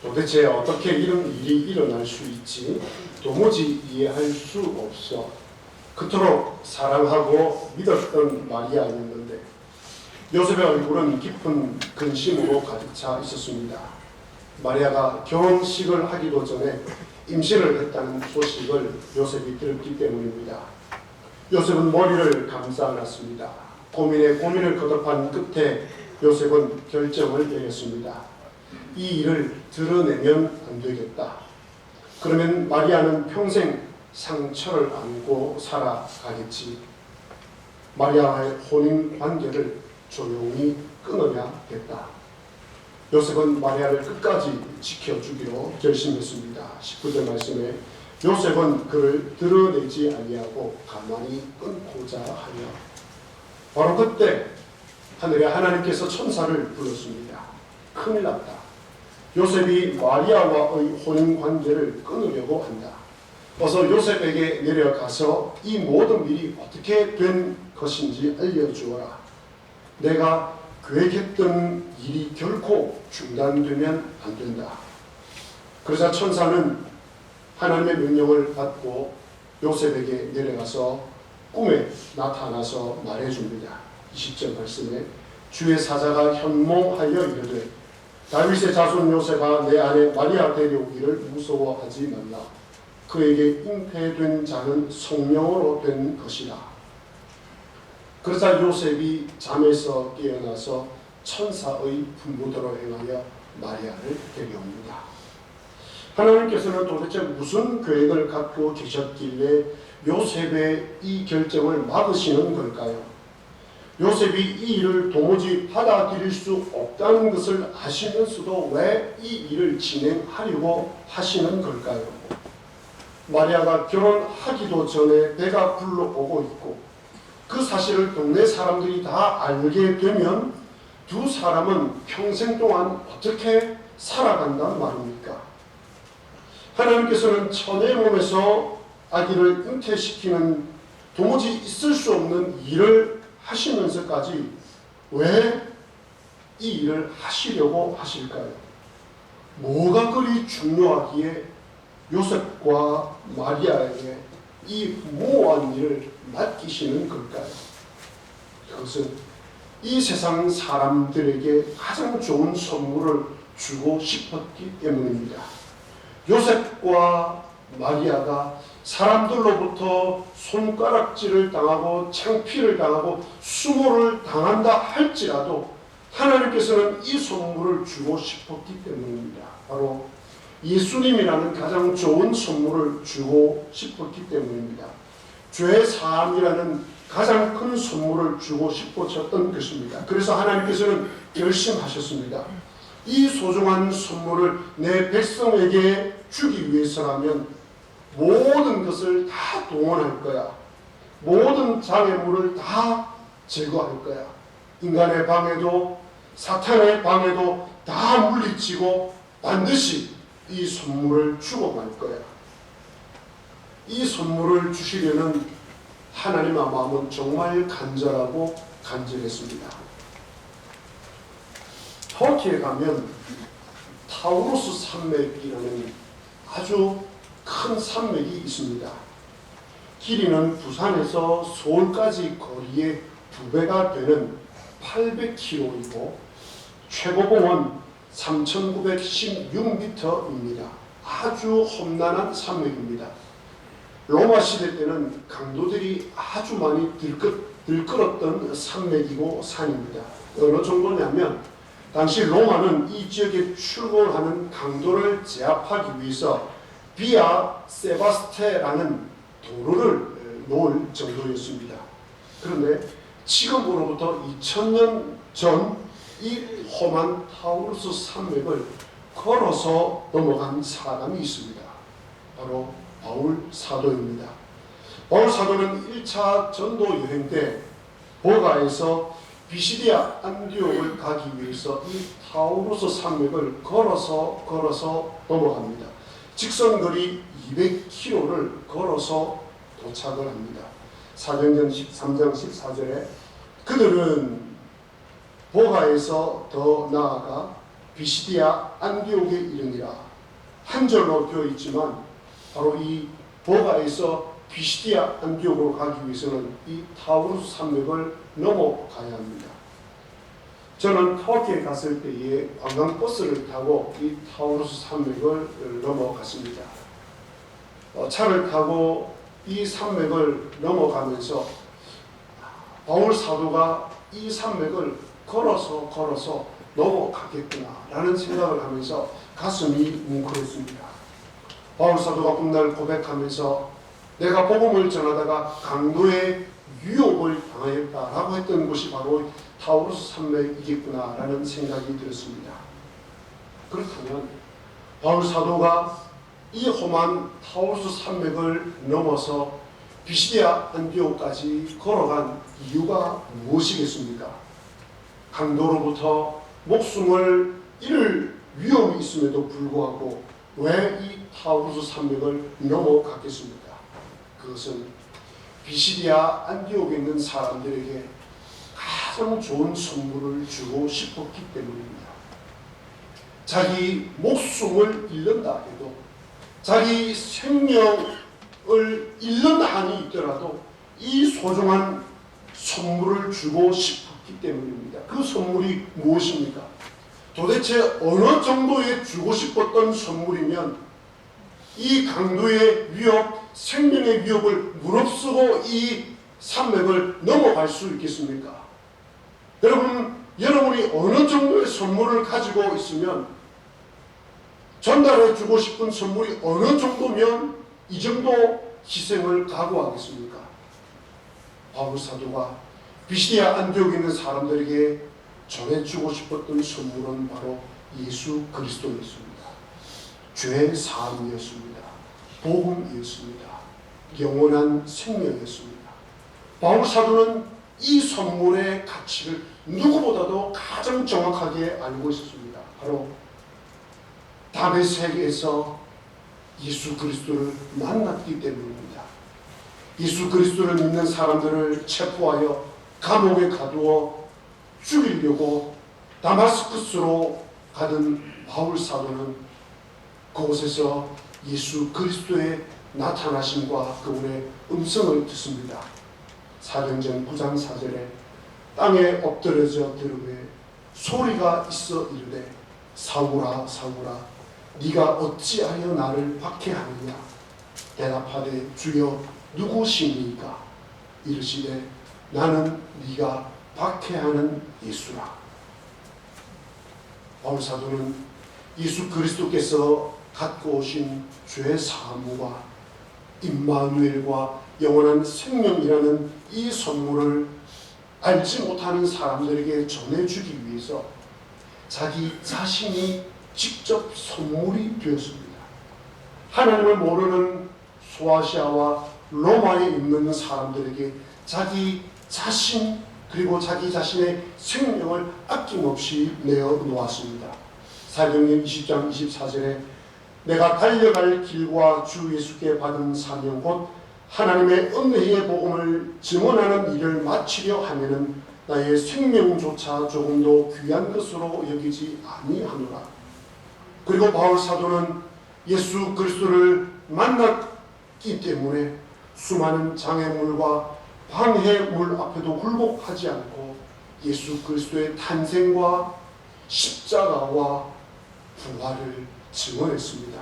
도대체 어떻게 이런 일이 일어날 수 있지? 도무지 이해할 수 없어. 그토록 사랑하고 믿었던 마리아였는데 요셉의 얼굴은 깊은 근심으로 가득 차 있었습니다. 마리아가 결혼식을 하기도 전에 임신을 했다는 소식을 요셉이 들었기 때문입니다. 요셉은 머리를 감싸 안았습니다. 고민에 고민을 거듭한 끝에 요셉은 결정을 내렸습니다. 이 일을 드러내면 안 되겠다. 그러면 마리아는 평생 상처를 안고 살아가겠지. 마리아와의 혼인 관계를 조용히 끊어야겠다. 요셉은 마리아를 끝까지 지켜주기로 결심했습니다. 19절 말씀에 요셉은 그를 드러내지 아니하고 가만히 끊고자 하여 바로 그때 하늘의 하나님께서 천사를 불렀습니다. 큰일 났다. 요셉이 마리아와의 혼인 관계를 끊으려고 한다. 어서 요셉에게 내려가서 이 모든 일이 어떻게 된 것인지 알려주어라. 내가 계획했던 일이 결코 중단되면 안 된다. 그러자 천사는 하나님의 명령을 받고 요셉에게 내려가서 꿈에 나타나서 말해줍니다. 20절 말씀에 주의 사자가 현몽하여 이르되 다윗의 자손 요셉아 내 아내 마리아 데려오기를 무서워하지 말라. 그에게 잉태된 자는 성령으로 된 것이라. 그러자 요셉이 잠에서 깨어나서 천사의 분부대로 행하여 마리아를 데려옵니다. 하나님께서는 도대체 무슨 계획을 갖고 계셨길래 요셉의 이 결정을 막으시는 걸까요? 요셉이 이 일을 도무지 받아들일 수 없다는 것을 아시면서도 왜 이 일을 진행하려고 하시는 걸까요? 마리아가 결혼하기도 전에 배가 불러오고 있고 그 사실을 동네 사람들이 다 알게 되면 두 사람은 평생 동안 어떻게 살아간단 말입니까? 하나님께서는 처녀의 몸에서 아기를 잉태시키는 도무지 있을 수 없는 일을 하시면서까지 왜 이 일을 하시려고 하실까요? 뭐가 그리 중요하기에 요셉과 마리아에게 이 모호한 일을 맡기시는 걸까요? 그것은 이 세상 사람들에게 가장 좋은 선물을 주고 싶었기 때문입니다. 요셉과 마리아가 사람들로부터 손가락질을 당하고 창피를 당하고 수모를 당한다 할지라도 하나님께서는 이 선물을 주고 싶었기 때문입니다. 바로 예수님이라는 가장 좋은 선물을 주고 싶었기 때문입니다. 죄 사함이라는 가장 큰 선물을 주고 싶으셨던 것입니다. 그래서 하나님께서는 결심하셨습니다. 이 소중한 선물을 내 백성에게 주기 위해서라면 모든 것을 다 동원할 거야. 모든 장애물을 다 제거할 거야. 인간의 방해도 사탄의 방해도 다 물리치고 반드시 이 선물을 주고 말 거야. 이 선물을 주시려는 하나님의 마음은 정말 간절하고 간절했습니다. 터키에 가면 타우루스 산맥이라는 아주 큰 산맥이 있습니다. 길이는 부산에서 서울까지 거리의 2배가 되는 800km이고 최고봉은 3,916m입니다. 아주 험난한 산맥입니다. 로마 시대 때는 강도들이 아주 많이 들끓었던 산맥이고 산입니다. 어느 정도냐면 당시 로마는 이 지역에 출몰하는 강도를 제압하기 위해서 비아 세바스테라는 도로를 놓을 정도였습니다. 그런데 지금으로부터 2000년 전 이 험한 타우루스 산맥을 걸어서 넘어간 사람이 있습니다. 바로 바울 사도입니다. 바울 사도는 1차 전도 여행 때 보가에서 비시디아 안디옥을 가기 위해서 이 타우루스 산맥을 걸어서 넘어갑니다. 직선거리 200km를 걸어서 도착을 합니다. 사도행전 13장 14절에 그들은 보가에서 더 나아가 비시디아 안디옥에 이르니라. 한 절로 되어 있지만 바로 이 버가에서 비시디아 안디옥으로 가기 위해서는 이 타우루스 산맥을 넘어가야 합니다. 저는 터키에 갔을 때에 관광버스를 타고 이 타우루스 산맥을 넘어갔습니다. 차를 타고 이 산맥을 넘어가면서 바울 사도가 이 산맥을 걸어서 넘어가겠구나 라는 생각을 하면서 가슴이 뭉클했습니다. 바울 사도가 훗날 고백하면서 내가 복음을 전하다가 강도의 유혹을 당하였다라고 했던 곳이 바로 타우루스 산맥이겠구나 라는 생각이 들었습니다. 그렇다면 바울 사도가 이 험한 타우루스 산맥을 넘어서 비시디아 안디옥까지 걸어간 이유가 무엇이겠습니까? 강도로부터 목숨을 잃을 위험이 있음에도 불구하고 왜 이 타우루스 산맥을 넘어갔겠습니까? 그것은 비시디아 안디옥에 있는 사람들에게 가장 좋은 선물을 주고 싶었기 때문입니다. 자기 목숨을 잃는다 해도, 자기 생명을 잃는 한이 있더라도 이 소중한 선물을 주고 싶었기 때문입니다. 그 선물이 무엇입니까? 도대체 어느 정도의 주고 싶었던 선물이면 이 강도의 위협, 생명의 위협을 무릅쓰고 이 산맥을 넘어갈 수 있겠습니까? 여러분이 어느 정도의 선물을 가지고 있으면, 전달해 주고 싶은 선물이 어느 정도면 이 정도 희생을 각오하겠습니까? 바울 사도가 비시디아 안디옥에 있는 사람들에게 전해주고 싶었던 선물은 바로 예수 그리스도였습니다. 죄의 사함이었습니다. 복음이었습니다. 영원한 생명이었습니다. 바울 사도는 이 선물의 가치를 누구보다도 가장 정확하게 알고 있었습니다. 바로 다메섹에서 예수 그리스도를 만났기 때문입니다. 예수 그리스도를 믿는 사람들을 체포하여 감옥에 가두어 죽이려고 다마스쿠스로 가던 바울 사도는 그곳에서 예수 그리스도의 나타나심과 그분의 음성을 듣습니다. 사도행전 9장 4절에 땅에 엎드려져 들으매 소리가 있어 이르되 사울아 사울아 네가 어찌하여 나를 박해하느냐. 대답하되 주여 누구시니까. 이르시되 나는 네가 박해하는 예수라. 바울 사도는 예수 그리스도께서 갖고 오신 죄 사함과 임마누엘과 영원한 생명이라는 이 선물을 알지 못하는 사람들에게 전해주기 위해서 자기 자신이 직접 선물이 되었습니다. 하나님을 모르는 소아시아와 로마에 있는 사람들에게 자기 자신 그리고 자기 자신의 생명을 아낌없이 내어놓았습니다. 사도행전 20장 24절에 내가 달려갈 길과 주 예수께 받은 사명 곧 하나님의 은혜의 복음을 증언하는 일을 마치려 하면은 나의 생명조차 조금도 귀한 것으로 여기지 아니하노라. 그리고 바울 사도는 예수 그리스도를 만났기 때문에 수많은 장애물과 방해물 앞에도 굴복하지 않고 예수 그리스도의 탄생과 십자가와 부활을 증언했습니다.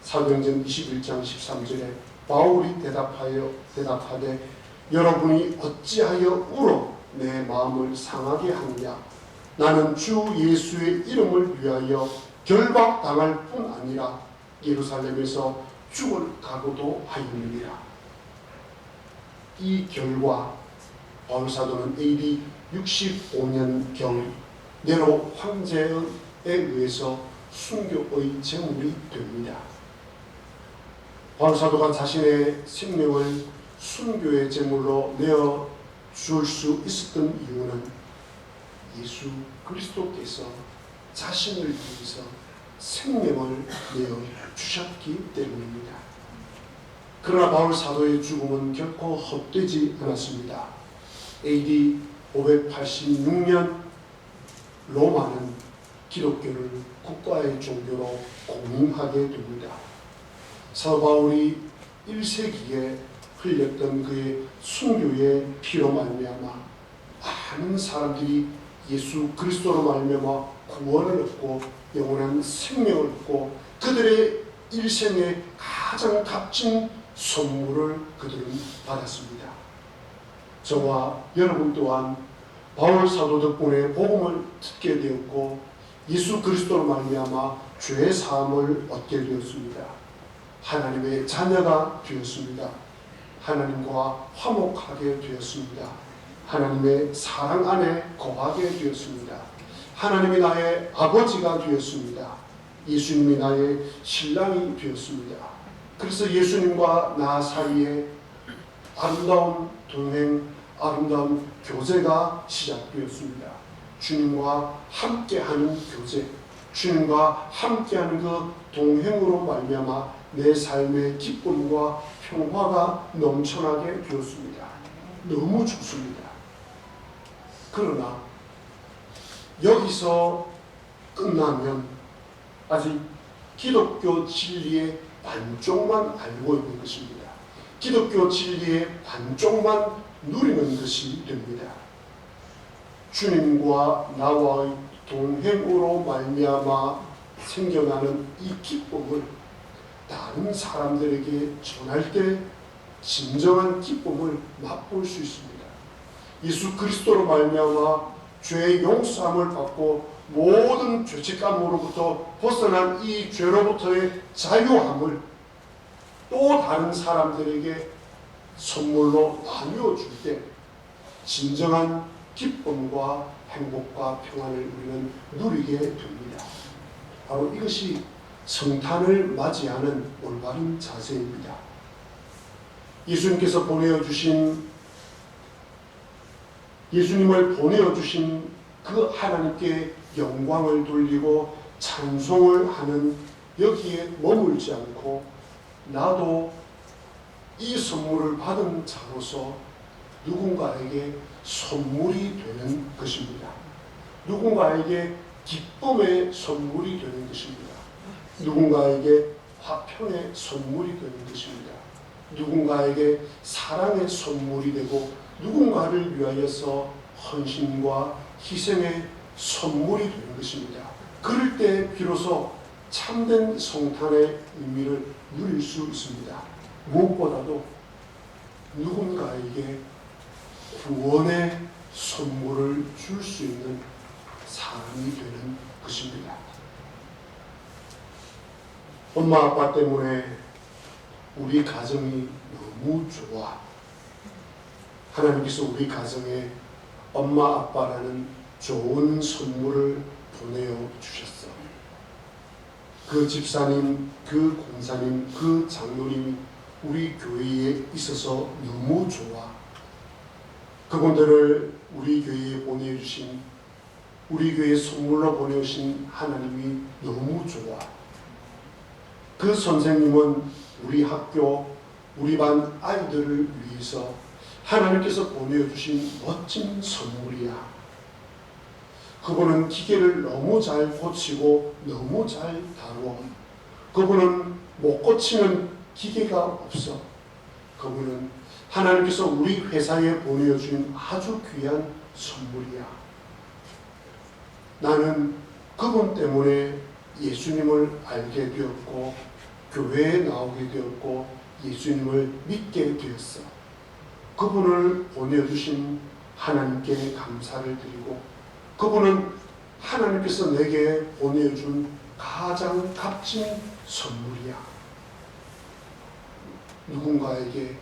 사도행전 21장 13절에 바울이 대답하되 여러분이 어찌하여 울어 내 마음을 상하게 하느냐. 나는 주 예수의 이름을 위하여 결박당할 뿐 아니라 예루살렘에서 죽을 각오도 하였느니라. 이 결과 바울 사도는 AD 65년경 네로 황제에 의해서 순교의 제물이 됩니다. 바울 사도가 자신의 생명을 순교의 제물로 내어 줄 수 있었던 이유는 예수 그리스도께서 자신을 위해서 생명을 내어 주셨기 때문입니다. 그러나 바울 사도의 죽음은 결코 헛되지 않았습니다. AD 586년 로마는 기독교를 국가의 종교로 공인하게 됩니다. 사도 바울이 1세기에 흘렸던 그의 순교의 피로 말미암아 많은 사람들이 예수 그리스도로 말미암아 구원을 얻고 영원한 생명을 얻고 그들의 일생의 가장 값진 선물을 그들은 받았습니다. 저와 여러분 또한 바울 사도 덕분에 복음을 듣게 되었고 예수 그리스도로 말미암아 죄의 사함을 얻게 되었습니다. 하나님의 자녀가 되었습니다. 하나님과 화목하게 되었습니다. 하나님의 사랑 안에 거하게 되었습니다. 하나님이 나의 아버지가 되었습니다. 예수님이 나의 신랑이 되었습니다. 그래서 예수님과 나 사이에 아름다운 동행, 아름다운 교제가 시작되었습니다. 주님과 함께하는 교제, 주님과 함께하는 그 동행으로 말미암아 내 삶의 기쁨과 평화가 넘쳐나게 되었습니다. 너무 좋습니다. 그러나 여기서 끝나면 아직 기독교 진리의 반쪽만 알고 있는 것입니다. 기독교 진리의 반쪽만 누리는 것이 됩니다. 주님과 나와의 동행으로 말미암아 생겨나는 이 기쁨을 다른 사람들에게 전할 때 진정한 기쁨을 맛볼 수 있습니다. 예수 그리스도로 말미암아 죄의 용서함을 받고 모든 죄책감으로부터 벗어난 이 죄로부터의 자유함을 또 다른 사람들에게 선물로 나누어 줄 때 진정한 기쁨과 행복과 평안을 우리는 누리게 됩니다. 바로 이것이 성탄을 맞이하는 올바른 자세입니다. 예수님을 보내어주신 그 하나님께 영광을 돌리고 찬송을 하는 여기에 머물지 않고 나도 이 선물을 받은 자로서 누군가에게 선물이 되는 것입니다. 누군가에게 기쁨의 선물이 되는 것입니다. 누군가에게 화평의 선물이 되는 것입니다. 누군가에게 사랑의 선물이 되고 누군가를 위하여서 헌신과 희생의 선물이 되는 것입니다. 그럴 때 비로소 참된 성탄의 의미를 누릴 수 있습니다. 무엇보다도 누군가에게 구원의 선물을 줄 수 있는 사람이 되는 것입니다. 엄마 아빠 때문에 우리 가정이 너무 좋아. 하나님께서 우리 가정에 엄마 아빠라는 좋은 선물을 보내어 주셨어. 그 집사님, 그 권사님, 그 장로님이 우리 교회에 있어서 너무 좋아. 그분들을 우리 교회에 보내주신, 우리 교회에 선물로 보내주신 하나님이 너무 좋아. 그 선생님은 우리 학교, 우리 반 아이들을 위해서 하나님께서 보내주신 멋진 선물이야. 그분은 기계를 너무 잘 고치고 너무 잘 다루어. 그분은 못 고치는 기계가 없어. 그분은 하나님께서 우리 회사에 보내주신 아주 귀한 선물이야. 나는 그분 때문에 예수님을 알게 되었고 교회에 나오게 되었고 예수님을 믿게 되었어. 그분을 보내주신 하나님께 감사를 드리고 그분은 하나님께서 내게 보내준 가장 값진 선물이야. 누군가에게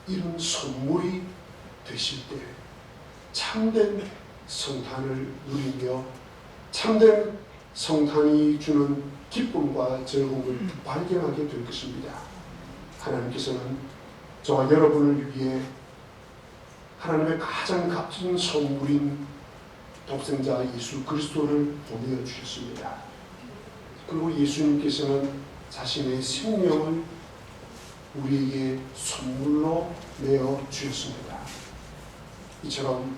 이런 선물이 되실 때 참된 성탄을 누리며 참된 성탄이 주는 기쁨과 즐거움을 발견하게 될 것입니다. 하나님께서는 저와 여러분을 위해 하나님의 가장 값진 선물인 독생자 예수 그리스도를 보내어 주셨습니다. 그리고 예수님께서는 자신의 생명을 우리에게 선물로 내어 주셨습니다. 이처럼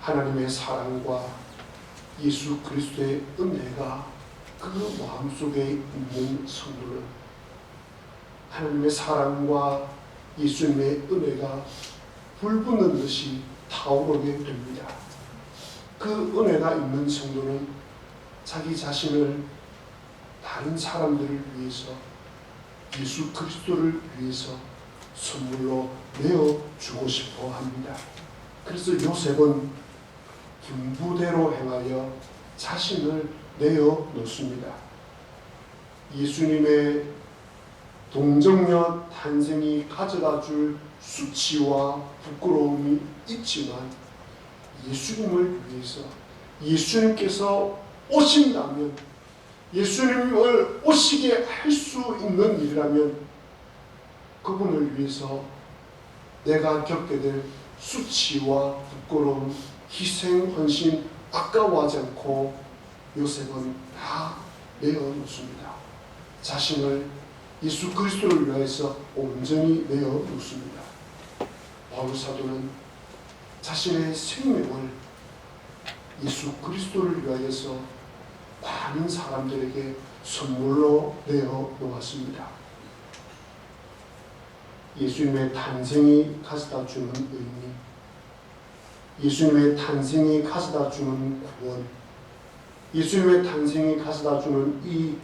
하나님의 사랑과 예수 그리스도의 은혜가 그 마음속에 있는 성도는 하나님의 사랑과 예수님의 은혜가 불붙는 듯이 타오르게 됩니다. 그 은혜가 있는 성도는 자기 자신을 다른 사람들을 위해서, 예수 그리스도를 위해서 선물로 내어주고 싶어 합니다. 그래서 요셉은 분부대로 행하여 자신을 내어놓습니다. 예수님의 동정녀 탄생이 가져다 줄 수치와 부끄러움이 있지만 예수님을 위해서, 예수님께서 오신다면, 예수님을 오시게 할 수 있는 일이라면 그분을 위해서 내가 겪게 될 수치와 부끄러움, 희생, 헌신 아까워하지 않고 요셉은 다 내어놓습니다. 자신을 예수 그리스도를 위해서 온전히 내어놓습니다. 바울 사도는 자신의 생명을 예수 그리스도를 위하여서 많은 사람들에게 선물로 내어놓았습니다. 예수님의 탄생이 가져다 주는 의미, 예수님의 탄생이 가져다 주는 구원, 예수님의 탄생이 가져다 주는 이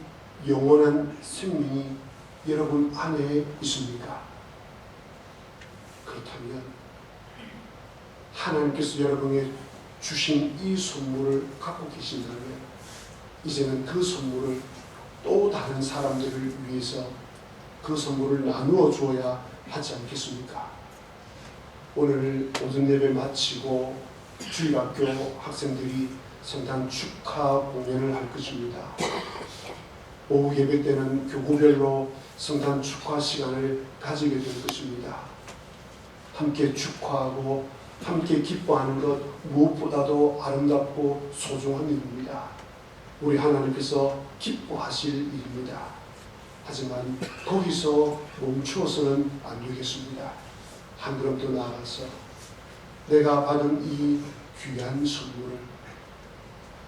영원한 생명이 여러분 안에 있습니까? 그렇다면 하나님께서 여러분에게 주신 이 선물을 갖고 계신다면 이제는 그 선물을 또 다른 사람들을 위해서 그 선물을 나누어 주어야 하지 않겠습니까? 오늘 오전 예배 마치고 주일학교 학생들이 성탄 축하 공연을 할 것입니다. 오후 예배 때는 교구별로 성탄 축하 시간을 가지게 될 것입니다. 함께 축하하고 함께 기뻐하는 것 무엇보다도 아름답고 소중한 일입니다. 우리 하나님께서 기뻐하실 일입니다. 하지만 거기서 멈추어서는 안 되겠습니다. 한 걸음 더 나아가서 내가 받은 이 귀한 선물을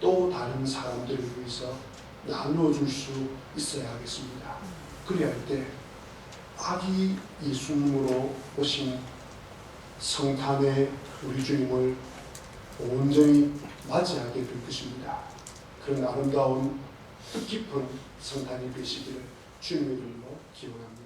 또 다른 사람들을 위해서 나누어 줄 수 있어야 하겠습니다. 그래야 할 때 아기 예수님으로 오신 성탄의 우리 주님을 온전히 맞이하게 될 것입니다. 그런 아름다운 뜻깊은 성탄이 되시기를 주님의 이름으로 기원합니다.